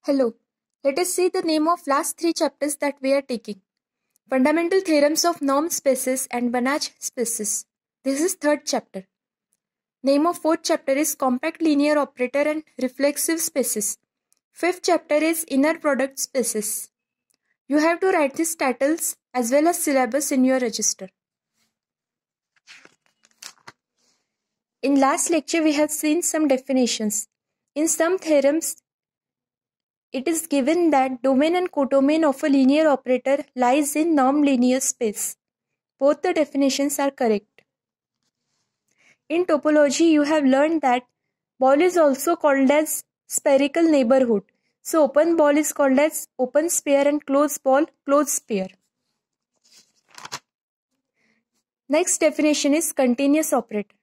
Hello. Let us see the name of last three chapters that we are taking. Fundamental theorems of norm spaces and Banach spaces. This is third chapter. Name of fourth chapter is compact linear operator and reflexive spaces. Fifth chapter is inner product spaces. You have to write these titles as well as syllabus in your register. In last lecture we have seen some definitions. In some theorems, it is given that domain and codomain of a linear operator lies in norm-linear space. Both the definitions are correct. In topology, you have learned that ball is also called as spherical neighborhood. So open ball is called as open sphere and closed ball, closed sphere. Next definition is continuous operator.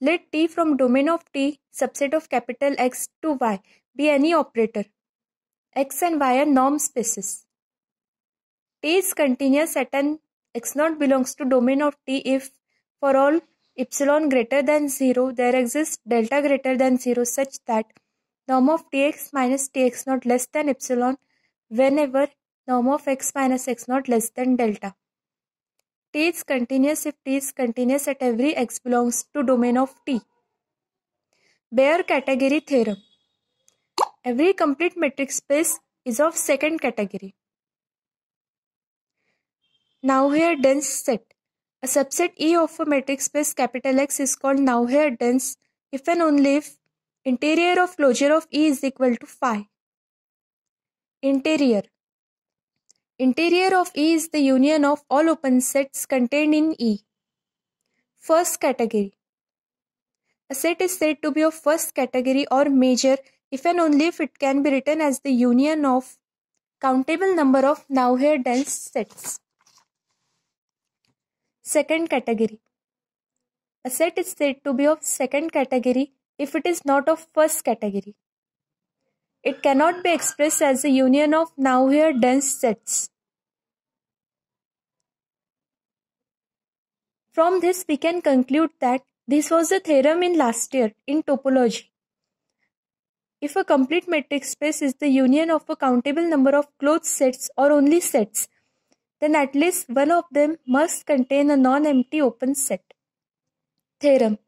Let T from domain of T, subset of capital X to Y, be any operator. X and Y are norm spaces. T is continuous at an x0 belongs to domain of T if for all epsilon greater than 0 there exists delta greater than 0 such that norm of Tx minus Tx0 less than epsilon whenever norm of x minus x0 less than delta. T is continuous if T is continuous at every x belongs to domain of T. Baire category theorem. Every complete metric space is of second category. Navier dense set. A subset E of a metric space capital X is called Navier dense if and only if interior of closure of E is equal to phi. Interior. Interior of E is the union of all open sets contained in E. First category. A set is said to be of first category or major if and only if it can be written as the union of countable number of Navier dense sets. Second category. A set is said to be of second category if it is not of first category. It cannot be expressed as a union of Navier dense sets. From this we can conclude that this was the theorem in last year in topology. If a complete metric space is the union of a countable number of closed sets or only sets, then at least one of them must contain a non-empty open set. Theorem.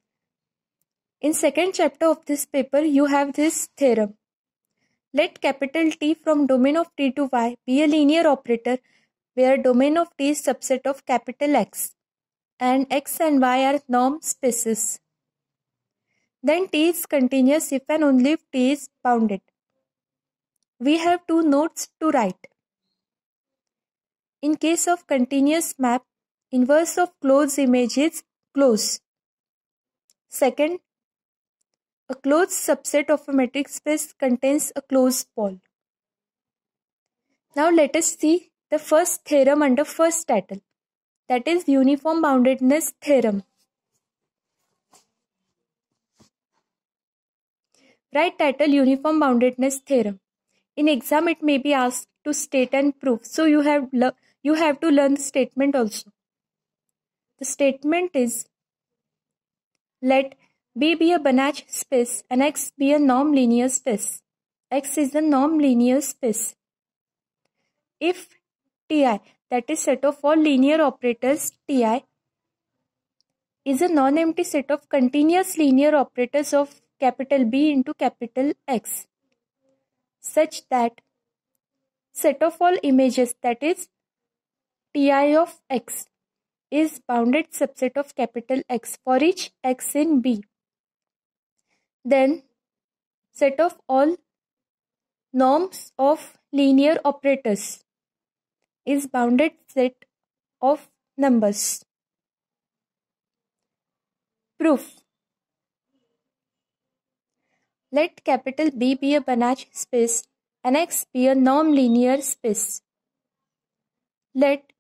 In second chapter of this paper, you have this theorem. Let capital T from domain of T to Y be a linear operator where domain of T is subset of capital X and X and Y are norm spaces. Then T is continuous if and only if T is bounded. We have two notes to write. In case of continuous map, inverse of closed image is close. Second, a closed subset of a metric space contains a closed ball. Now let us see the first theorem under first title, that is uniform boundedness theorem. Write title uniform boundedness theorem. In exam it may be asked to state and prove, so you have to learn the statement also. The statement is, let B be a Banach space and X be a norm linear space. X is a norm linear space. If Ti, that is set of all linear operators Ti, is a non-empty set of continuous linear operators of capital B into capital X, such that set of all images, that is Ti of X, is bounded subset of capital X for each X in B. Then set of all norms of linear operators is bounded set of numbers. Proof. Let capital B be a Banach space and X be a norm linear space. Let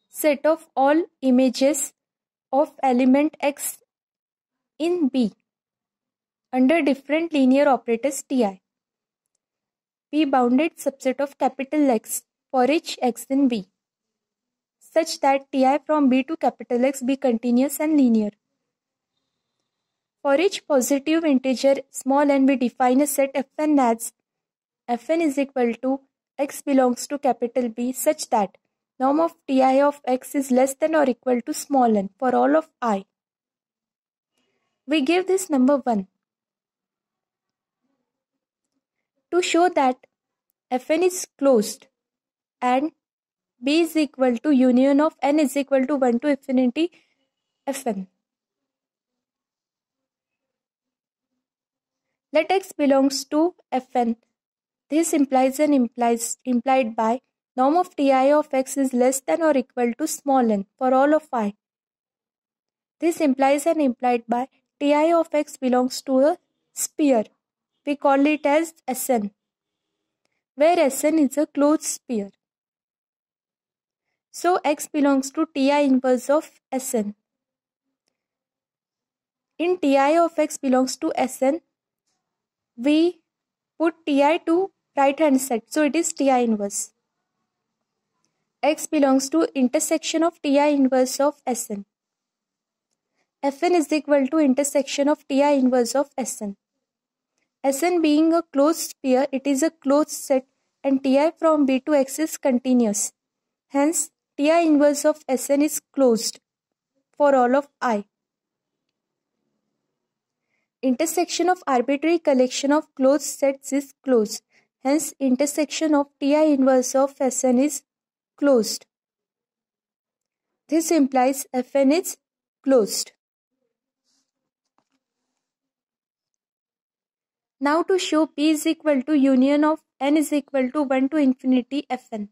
set of all images of element X in B under different linear operators Ti be bounded subset of capital X for each X in B, such that Ti from B to capital X be continuous and linear. For each positive integer small n, we define a set Fn as Fn is equal to x belongs to capital B such that norm of Ti of x is less than or equal to small n for all of I. We give this number 1. To show that Fn is closed and B is equal to union of n is equal to 1 to infinity Fn. Let x belongs to Fn. This implies an implied by norm of Ti of x is less than or equal to small n for all of I. This implies an implied by Ti of x belongs to a sphere. We call it as Sn, where Sn is a closed sphere. So x belongs to Ti inverse of Sn. In Ti of x belongs to Sn, we put Ti to right hand side. So it is Ti inverse. X belongs to intersection of Ti inverse of Sn. Fn is equal to intersection of Ti inverse of Sn. Sn being a closed sphere, it is a closed set and Ti from B to X is continuous. Hence, Ti inverse of Sn is closed for all of I. Intersection of arbitrary collection of closed sets is closed. Hence, intersection of Ti inverse of Sn is closed. This implies Fn is closed. Now to show P is equal to union of n is equal to 1 to infinity Fn.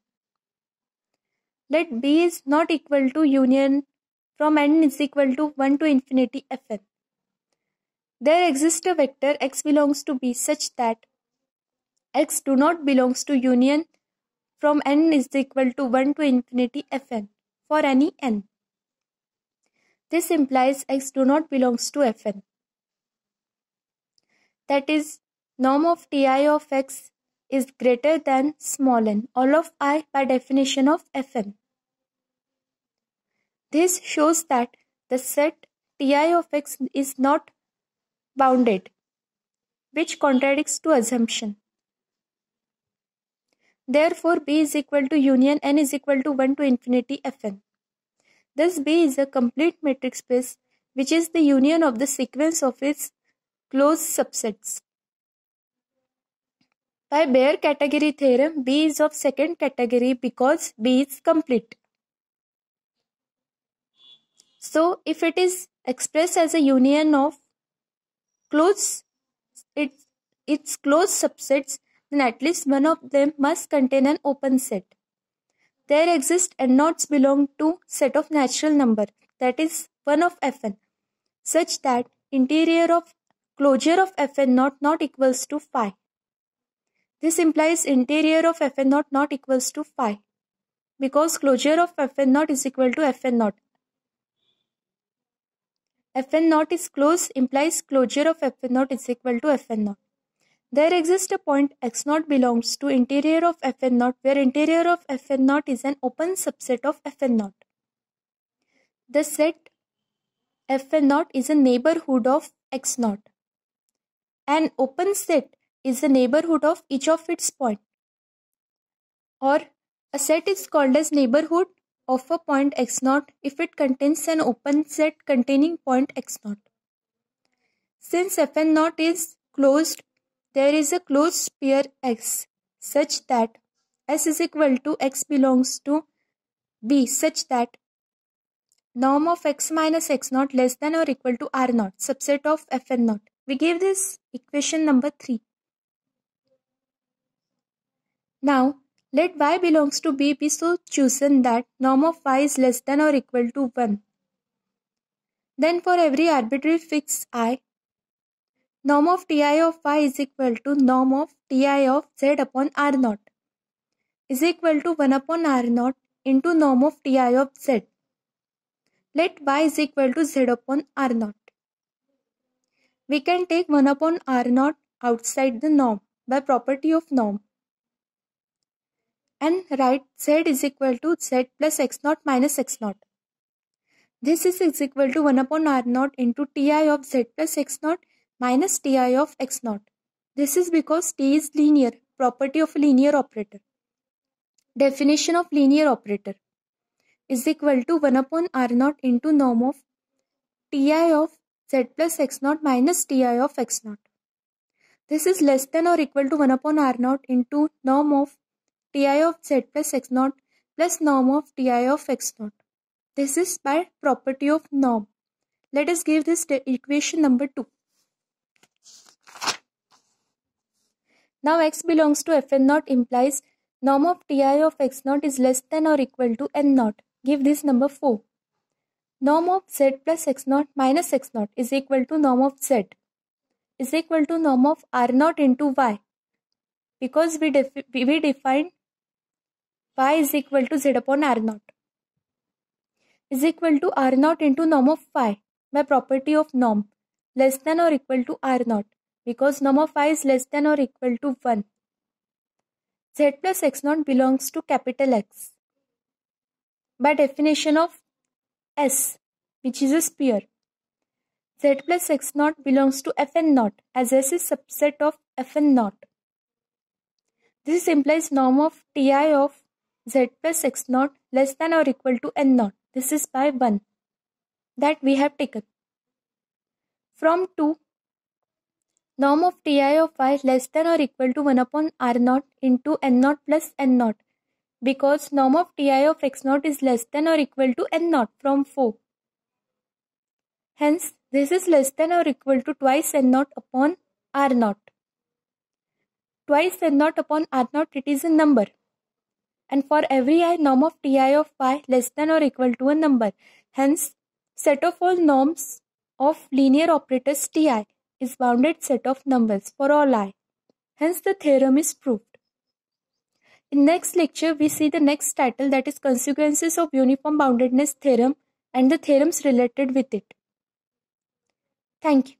Let B is not equal to union from n is equal to 1 to infinity Fn. There exists a vector x belongs to B such that x do not belongs to union from n is equal to 1 to infinity Fn for any n. This implies x do not belongs to Fn. That is, norm of Ti of x is greater than small n, all of I by definition of Fn. This shows that the set Ti of x is not bounded, which contradicts to assumption. Therefore, B is equal to union n is equal to 1 to infinity Fn. Thus, B is a complete matrix space which is the union of the sequence of its closed subsets. By bare category theorem, B is of second category because B is complete. So, if it is expressed as a union of its closed subsets, then at least one of them must contain an open set. There exist n-naughts belong to set of natural number, that is 1 of Fn, such that interior of closure of Fn not equals to phi. This implies interior of Fn not equals to phi, because closure of Fn is equal to Fn. Fn is closed implies closure of Fn is equal to Fn. There exists a point x0 belongs to interior of Fn0 where interior of Fn0 is an open subset of Fn0. The set Fn0 is a neighborhood of x0. An open set is the neighborhood of each of its points. Or a set is called as neighborhood of a point x0 if it contains an open set containing point x0. Since Fn0 is closed, there is a closed sphere X such that S is equal to X belongs to B such that norm of X minus X0 less than or equal to R0 subset of Fn0. We give this equation number 3. Now let Y belongs to B be so chosen that norm of Y is less than or equal to 1. Then for every arbitrary fixed I, norm of Ti of Y is equal to norm of Ti of Z upon R0 is equal to 1 upon R0 into norm of Ti of Z. Let Y is equal to Z upon R0. We can take 1 upon R0 outside the norm by property of norm and write Z is equal to Z plus X0 minus X0. This is equal to 1 upon R0 into Ti of Z plus X0 minus Ti of X0. This is because T is linear property of a linear operator. Definition of linear operator is equal to 1 upon r naught into norm of ti of z plus x naught minus ti of x naught. This is less than or equal to 1 upon r naught into norm of ti of z plus x naught plus norm of ti of x naught. This is by property of norm. Let us give this equation number 2. Now x belongs to fn naught implies norm of ti of x naught is less than or equal to n naught. Give this number 4. Norm of z plus x naught minus x naught is equal to norm of z is equal to norm of r naught into y, because we defined y is equal to z upon r naught is equal to r naught into norm of phi by property of norm less than or equal to r naught, because norm of phi is less than or equal to 1. Z plus x naught belongs to capital X by definition of S, which is a sphere. Z plus x naught belongs to Fn naught, as S is subset of Fn naught. This implies norm of Ti of Z plus x naught less than or equal to n naught. This is by 1 that we have taken. From 2, norm of Ti of y less than or equal to 1 upon r naught into n naught plus n naught, because norm of Ti of x naught is less than or equal to n naught from 4. Hence, this is less than or equal to twice n naught upon r naught. Twice n naught upon r naught, it is a number. And for every I, norm of Ti of y less than or equal to a number. Hence, set of all norms of linear operators Ti is bounded set of numbers for all I. Hence, the theorem is proved. In next lecture, we see the next title, that is consequences of uniform boundedness theorem and the theorems related with it. Thank you.